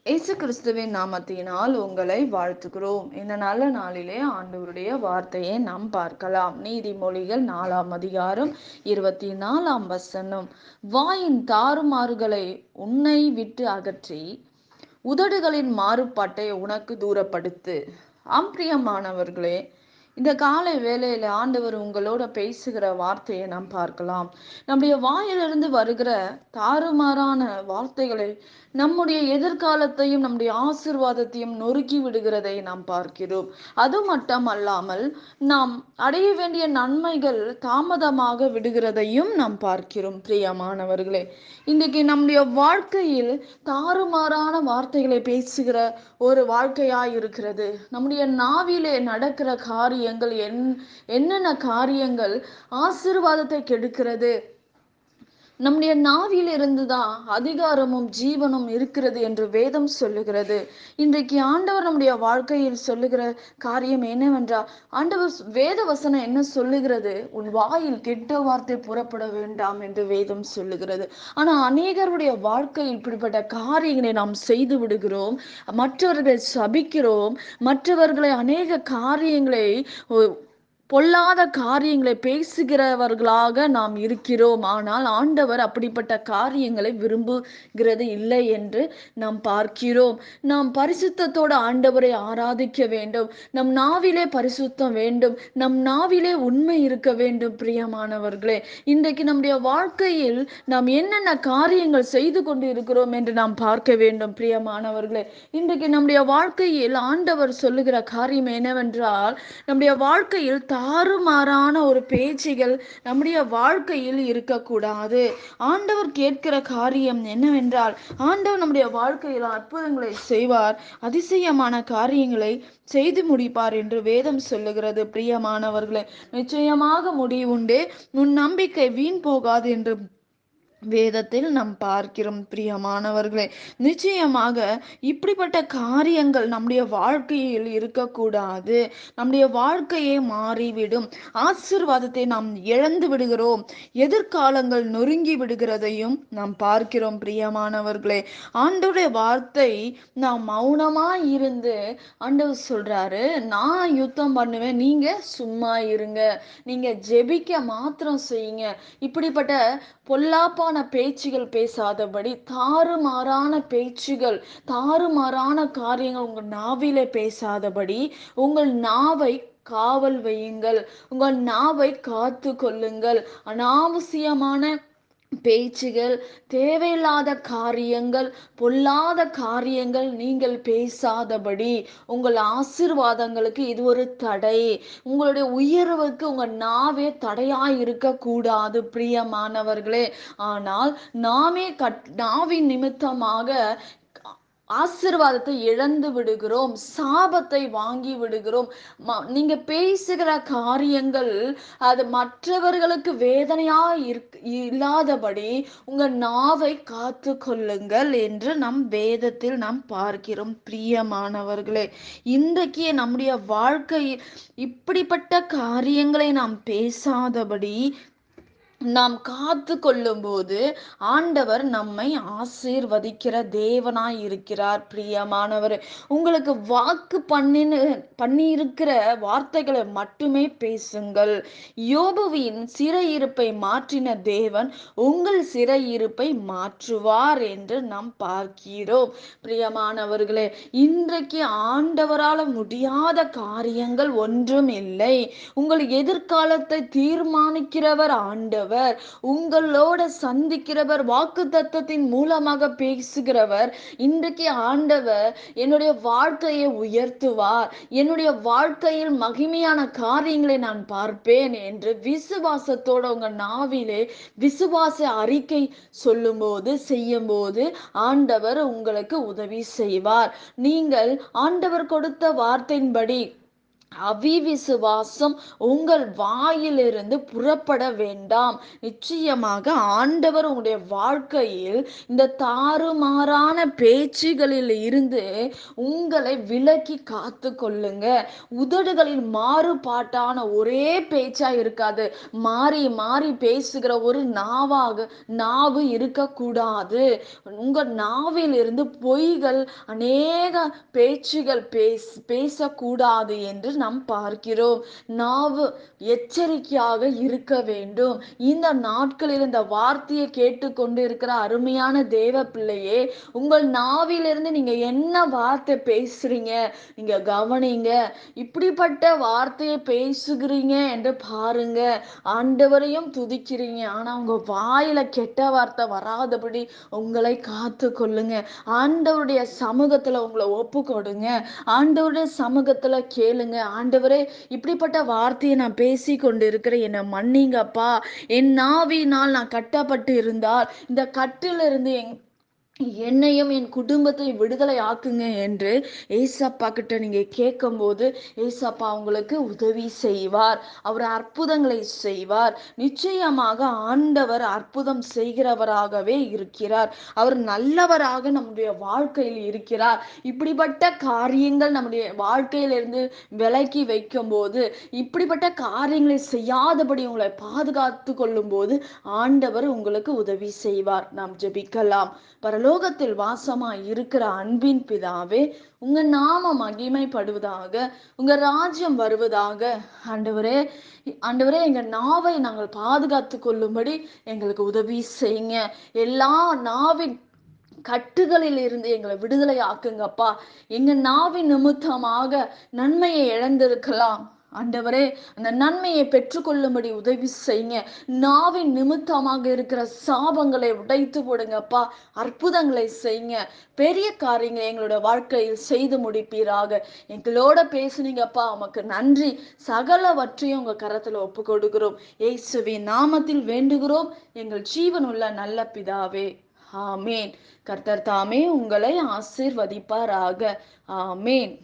இயேசு கிறிஸ்துவின் நாமத்தினால் உங்களை வாழ்த்துகிறோம். இந்த நல்ல நாளிலே ஆண்டவருடைய வார்த்தையை நாம் பார்க்கலாம். நீதிமொழிகள் 4ஆம் அதிகாரம் 24ஆம் வசனம். வாயின் தாறுமாறுகளை உன்னை விட்டு அகற்றி உதடுகளின் மாறுபாட்டை உனக்கு தூரப்படுத்து. பிரியமானவர்களே, இந்த காலை வேளையில ஆண்டவர் உங்களோட பேசுகிற வார்த்தையை நாம் பார்க்கலாம். நம்முடைய வாயிலிருந்து வருகிற தாறுமாறான வார்த்தைகளை நம்முடைய எதிர்காலத்தையும் நம்முடைய ஆசீர்வாதத்தையும் நொறுக்கி விடுகிறதை நாம் பார்க்கிறோம். அது மட்டுமல்லாமல் நாம் அடைய வேண்டிய நன்மைகள் தாமதமாக விடுகிறதையும் நாம் பார்க்கிறோம். பிரியமானவர்களே, இன்றைக்கு நம்முடைய வாழ்க்கையில் தாறுமாறான வார்த்தைகளை பேசுகிற ஒரு வாழ்க்கையாய் இருக்கிறது. நம்முடைய நாவிலே நடக்கிற காரியங்கள் என்னென்ன காரியங்கள் ஆசீர்வாதத்தை கெடுக்கிறது. நம்முடைய நாவில் இருந்துதான் அதிகாரமும் ஜீவனும் இருக்கிறது என்று வேதம் சொல்லுகிறது. இன்றைக்கு ஆண்டவர் நம்முடைய வாழ்க்கையில் சொல்லுகிற காரியம் என்னவென்றால், ஆண்டவர் வேத வசனம் என்ன சொல்லுகிறது? உன் வாயில் கெட்ட வார்த்தை புறப்பட வேண்டாம் என்று வேதம் சொல்லுகிறது. ஆனா அநேகருடைய வாழ்க்கையில் இப்படிப்பட்ட காரியங்களை நாம் செய்து விடுகிறோம். மற்றவர்களை சபிக்கிறோம். மற்றவர்களை அநேக காரியங்களை பொல்லாத காரியங்களை பேசுகிறவர்களாக நாம் இருக்கிறோம். ஆனால் ஆண்டவர் அப்படிப்பட்ட காரியங்களை விரும்புகிறது இல்லை என்று நாம் பார்க்கிறோம். நாம் பரிசுத்தத்தோடு ஆண்டவரை ஆராதிக்க வேண்டும். நம் நாவிலே பரிசுத்தம் வேண்டும். நம் நாவிலே உண்மை இருக்க வேண்டும். பிரியமானவர்களே, இன்றைக்கு நம்முடைய வாழ்க்கையில் நாம் என்னென்ன காரியங்கள் செய்து கொண்டு இருக்கிறோம் என்று நாம் பார்க்க வேண்டும். பிரியமானவர்களே, இன்றைக்கு நம்முடைய வாழ்க்கையில் ஆண்டவர் சொல்லுகிற காரியம் என்னவென்றால், நம்முடைய வாழ்க்கையில் தாறுமாறான ஒரு பேச்சுகள் நம்முடைய வாழ்க்கையில் இருக்கக்கூடாது. ஆண்டவர் கேட்கிற காரியம் என்னவென்றால், ஆண்டவர் நம்முடைய வாழ்க்கையில் அற்புதங்களை செய்வார், அதிசயமான காரியங்களை செய்து முடிப்பார் என்று வேதம் சொல்லுகிறது. பிரியமானவர்களே, நிச்சயமாக முடிவுண்டே, உன் நம்பிக்கை வீண் போகாது என்று வேதத்தில் நாம் பார்க்கிறோம். பிரியமானவர்களே, நிச்சயமாக இப்படிப்பட்ட காரியங்கள் நம்முடைய வாழ்க்கையில் இருக்கக்கூடாது. நம்முடைய வாழ்க்கையே மாறிவிடும். ஆசீர்வாதத்தை நாம் இழந்து விடுகிறோம். எதிர்காலங்கள் நொறுங்கி விடுகிறதையும் நாம் பார்க்கிறோம். பிரியமானவர்களே, ஆண்டவருடைய வார்த்தை நாம் மௌனமாய் இருந்து ஆண்டவர் சொல்றாரு, நான் யுத்தம் பண்ணுவேன், நீங்க சும்மா இருங்க, நீங்க ஜெபிக்க மாத்திரம் செய்யுங்க. இப்படிப்பட்ட பொல்லாப்பான பேச்சுகள் பேசாதபடி, தாறுமாறான பேச்சுகள், தாறுமாறான காரியங்கள் உங்கள் நாவிலே பேசாதபடி உங்கள் நாவை காவல் வையுங்கள். உங்கள் நாவை காத்து கொள்ளுங்கள். அனாவசியமான பேச்சுகள், தேவையில்லாத காரியங்கள், பொல்லாத காரியங்கள் நீங்கள் பேசாதபடி உங்கள் ஆசீர்வாதங்களுக்கு இது ஒரு தடை. உங்களுடைய உயர்வுக்கு உங்க நாவே தடையாய் இருக்க கூடாது. பிரியமானவர்களே, ஆனால் நாவின் நிமித்தமாக ஆசீர்வாதத்தை இழந்து விடுகிறோம். சாபத்தை வாங்கி விடுகிறோம். நீங்க பேசுகிற காரியங்கள் அது மற்றவர்களுக்கு வேதனையா இல்லாதபடி உங்க நாவை காத்து கொள்ளுங்கள் என்று நம் வேதத்தில் நாம் பார்க்கிறோம். பிரியமானவர்களே, இன்றைக்கு நம்முடைய வாழ்க்கையில் இப்படிப்பட்ட காரியங்களை நாம் பேசாதபடி நாம் காத்து கொள்ளும் போது ஆண்டவர் நம்மை ஆசீர்வதிக்கிற தேவனாய் இருக்கிறார். பிரியமானவர், உங்களுக்கு வாக்கு பண்ணியிருக்கிற வார்த்தைகளை மட்டுமே பேசுங்கள். யோபுவின் சிறையிருப்பை மாற்றின தேவன் உங்கள் சிறையிருப்பை மாற்றுவார் என்று நாம் பார்க்கிறோம். பிரியமானவர்களே, இன்றைக்கு ஆண்டவரால் முடியாத காரியங்கள் ஒன்றும் இல்லை. உங்கள் எதிர்காலத்தை தீர்மானிக்கிறவர் ஆண்டவர். உங்களோட சந்திக்கிறவர், வாக்கு தத்தத்தின் மூலமாக பேசுகிறவர். இன்றைக்கு ஆண்டவர் என்னுடைய வாழ்க்கையை உயர்த்துவார், என்னுடைய வாழ்க்கையில் மகிமையான காரியங்களை நான் பார்ப்பேன் என்று விசுவாசத்தோட உங்க நாவிலே விசுவாச அறிக்கை சொல்லும் போது, செய்யும் போது ஆண்டவர் உங்களுக்கு உதவி செய்வார். நீங்கள் ஆண்டவர் கொடுத்த வார்த்தையின்படி அவிவிசுவாசம் உங்கள் வாயிலிருந்து புறப்பட வேண்டாம். நிச்சயமாக ஆண்டவர் உங்களுடைய வாழ்க்கையில் இந்த தாறுமாறான பேச்சுகளில் இருந்து உங்களை விலக்கி காத்து கொள்ளுங்க. உதடுகளில் மாறுபாட்டான ஒரே பேச்சா இருக்காது. மாறி மாறி பேசுகிற ஒரு நாவு இருக்கக்கூடாது. உங்க நாவில் இருந்து பொய்கள் அநேக பேச்சுகள் பேசக்கூடாது என்று நாம் பார்க்கிறோம். நாவு எச்சரிக்கையாக இருக்க வேண்டும். இந்த நாட்களில் இந்த வார்த்தையை கேட்டுக்கொண்டு இருக்கிற அருமையான தேவ பிள்ளையே, உங்கள் நாவிலிருந்து நீங்க என்ன வார்த்தை பேசுறீங்க நீங்க கவனிங்க. இப்படிப்பட்ட வார்த்தையை பேசுகிறீங்க என்று பாருங்க. ஆண்டவரையும் துதிக்கிறீங்க, ஆனா உங்க வாயில கெட்ட வார்த்தை வராதபடி உங்களை காத்து கொள்ளுங்க. ஆண்டவருடைய சமூகத்துல உங்களை ஒப்பு கொடுங்க. ஆண்டவருடைய சமூகத்துல கேளுங்க, ஆண்டவரே இப்படிப்பட்ட வார்த்தையை நான் பேசி கொண்டு இருக்கிறேன், என்னை மன்னிங்கப்பா. என் நாவினால் நான் கட்டப்பட்டு இருந்தால் இந்த கட்டிலிருந்து என்னையும் என் குடும்பத்தை விடுதலை ஆக்குங்க என்று ஏசப்பா கிட்ட நீங்க கேட்கும் போது ஏசப்பா உங்களுக்கு உதவி செய்வார். அவர் அற்புதங்களை செய்வார். நிச்சயமாக ஆண்டவர் அற்புதம் செய்கிறவராகவே இருக்கிறார். அவர் நல்லவராக நம்முடைய வாழ்க்கையில் இருக்கிறார். இப்படிப்பட்ட காரியங்கள் நம்முடைய வாழ்க்கையிலிருந்து விலக்கி வைக்கும் போது, இப்படிப்பட்ட காரியங்களை செய்யாதபடி உங்களை பாதுகாத்து கொள்ளும் போது ஆண்டவர் உங்களுக்கு உதவி செய்வார். நாம் ஜெபிக்கலாம். பரலோகத்தில் வாசமாய் இருக்கிற அன்பின் பிதாவே, உங்க நாம மகிமைப்படுவதாக, உங்க ராஜ்யம் வருவதாக. ஆண்டவரே, ஆண்டவரே, எங்க நாவை நாங்கள் பாதுகாத்து கொள்ளும்படி எங்களுக்கு உதவி செய்யுங்க. எல்லா நாவின் கட்டுகளில் இருந்து எங்களை விடுதலை ஆக்குங்கப்பா. எங்க நாவின் நிமித்தமாக நன்மையை இழந்திருக்கலாம். ஆண்டவரே, அந்த நன்மையை பெற்றுக்கொள்ளும்படி உதவி செய்யுங்க. நாவின் நிமித்தமாக இருக்கிற சாபங்களை உடைத்து போடுங்கப்பா. அற்புதங்களை செய்யுங்க. பெரிய காரியங்களை எங்களோட வாழ்க்கையில் செய்து முடிப்பீராக. எங்களோட பேசுனீங்கப்பா, உமக்கு நன்றி. சகலவற்றையும் உங்க கரத்துல ஒப்பு கொடுக்கிறோம். இயேசுவின் நாமத்தில் வேண்டுகிறோம் எங்கள் ஜீவனுள்ள நல்ல பிதாவே. ஆமேன். கர்த்தர் தாமே உங்களை ஆசீர்வதிப்பாராக. ஆமேன்.